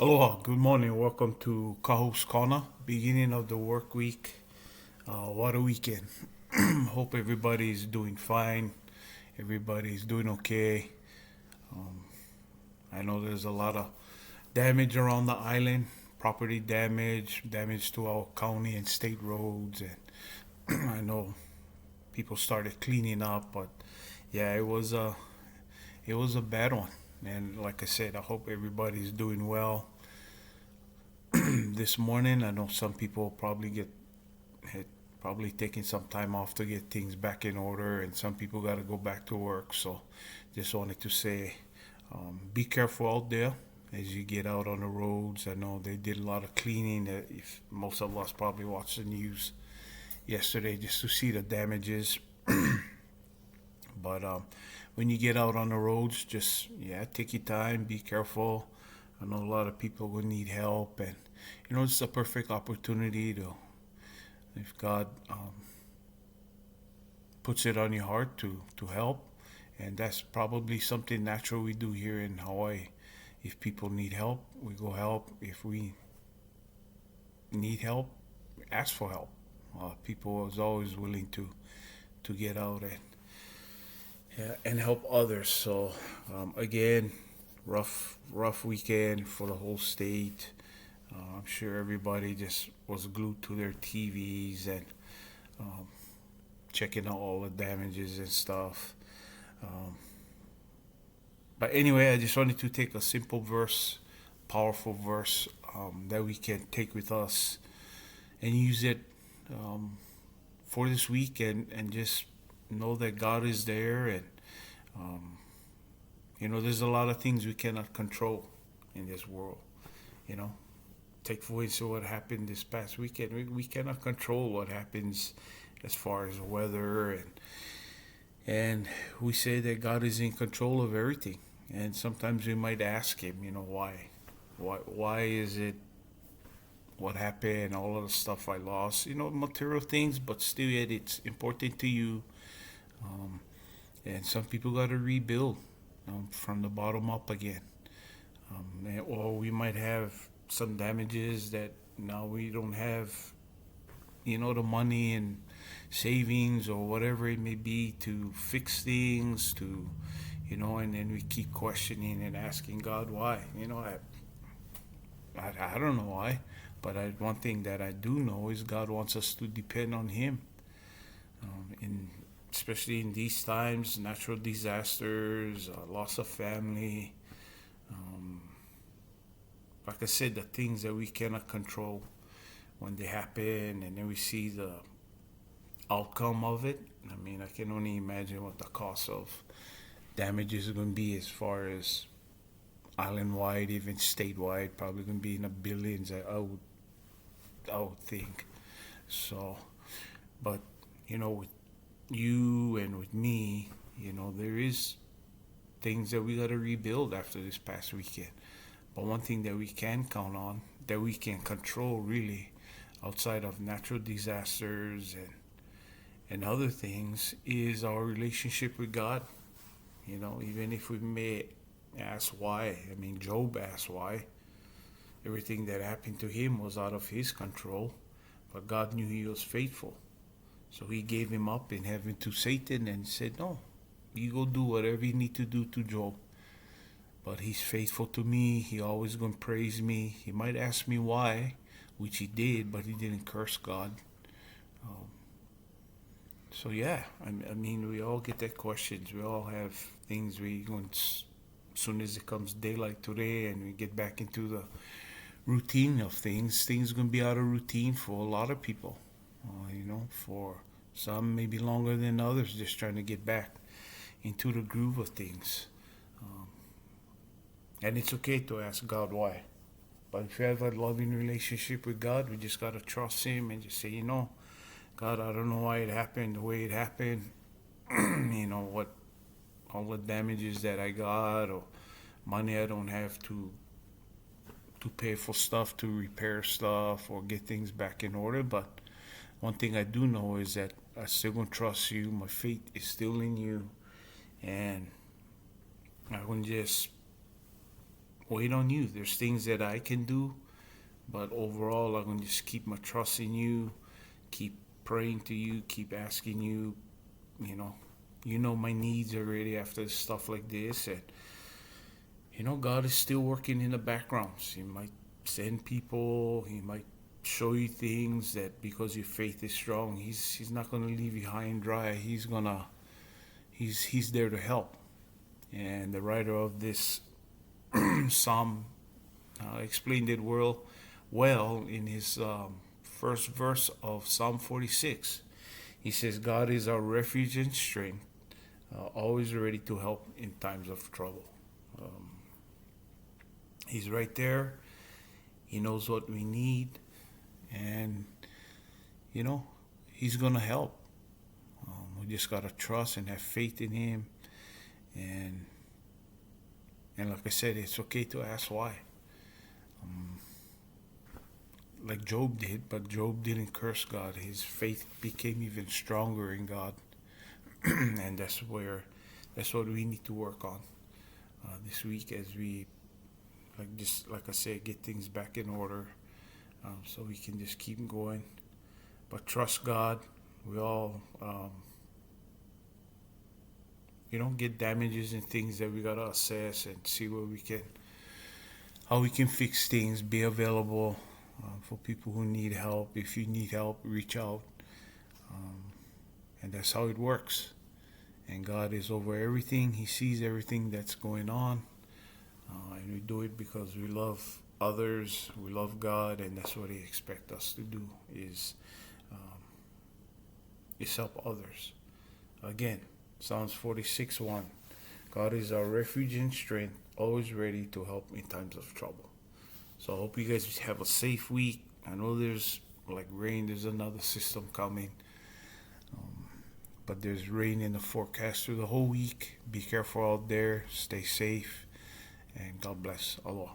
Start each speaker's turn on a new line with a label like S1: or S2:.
S1: Aloha, good morning. Welcome to Kaho's Corner, beginning of the work week. What a weekend. Hope everybody's doing fine. Everybody's doing okay. I know there's a lot of damage around the island, property damage, damage to our county and state roads. And I know people started cleaning up, but yeah, it was a bad one. And like I said, I hope everybody's doing well. This morning, I know some people had probably taken some time off to get things back in order, and some people got to go back to work. So, just wanted to say, be careful out there as you get out on the roads. I know they did a lot of cleaning. If most of us probably watched the news yesterday just to see the damages. But when you get out on the roads, just take your time, be careful. I know a lot of people will need help, and it's a perfect opportunity to, if God puts it on your heart to help, and that's probably something natural we do here in Hawaii. If people need help, we go help. If we need help, ask for help. People is always willing to get out and help others. So again, rough weekend for the whole state. I'm sure everybody just was glued to their TVs and um, checking out all the damages and stuff. Um, but anyway, I just wanted to take a simple verse, powerful verse that we can take with us and use it um, for this week and just know that God is there. And um, there's a lot of things we cannot control in this world. You know, take for instance what happened this past weekend. We cannot control what happens as far as weather, and we say that God is in control of everything. And sometimes we might ask Him, why is it what happened, all of the stuff I lost, material things, but still yet it's important to you. Um, and some people got to rebuild from the bottom up again. Or we might have some damages that now we don't have, the money and savings or whatever it may be to fix things, and then we keep questioning and asking God why. I don't know why, but one thing that I do know is God wants us to depend on Him. In especially in these times, natural disasters, loss of family, um, like I said, the things that we cannot control when they happen, and then we see the outcome of it. I mean, I can only imagine what the cost of damages is going to be as far as island wide, even statewide. Probably going to be in the billions. I would think. So, but with you and with me, there is things that we got to rebuild after this past weekend. But one thing that we can count on, that we can control really, outside of natural disasters and other things, is our relationship with God. Even if we may ask why. I mean, Job asked why. Everything that happened to him was out of his control, but God knew he was faithful. So he gave him up in heaven to Satan and said, no, you go do whatever you need to do to Job. But he's faithful to me. He always going to praise me. He might ask me why, which he did, but he didn't curse God. Um, so yeah, I mean, we all get that questions. We all have things we going as soon as it comes daylight today and we get back into the routine of things going to be out of routine for a lot of people. For some maybe longer than others, just trying to get back into the groove of things. Um, and it's okay to ask God why. But if you have a loving relationship with God, we just got to trust Him and just say, God, I don't know why it happened the way it happened. What all the damages that I got, or money I don't have to pay for stuff, to repair stuff or get things back in order. But one thing I do know is that I still gonna trust you. My faith is still in you, and I can just wait on you. There's things that I can do, but overall, I'm gonna just keep my trust in you, keep praying to you, keep asking you. You know, my needs already after stuff like this, and God is still working in the backgrounds. He might send people. He might show you things that because your faith is strong, he's not gonna leave you high and dry. He's there to help. And the writer of this psalm explained it well in his first verse of Psalm 46. He says, God is our refuge and strength, always ready to help in times of trouble. He's right there. He knows what we need. And, He's going to help. We just got to trust and have faith in Him. And like I said, it's okay to ask why. Like Job did, but Job didn't curse God. His faith became even stronger in God. And that's what we need to work on this week as we, like I said, get things back in order, so we can just keep going. But trust God. We all, get damages and things that we gotta assess and see how we can fix things. Be available for people who need help. If you need help, reach out, and that's how it works. And God is over everything. He sees everything that's going on. And we do it because we love others, we love God, and that's what He expects us to do, is help others. Again, Psalms 46:1. God is our refuge and strength, always ready to help in times of trouble. So I hope you guys have a safe week. I know there's rain, there's another system coming. But there's rain in the forecast through the whole week. Be careful out there, stay safe, and God bless. Aloha.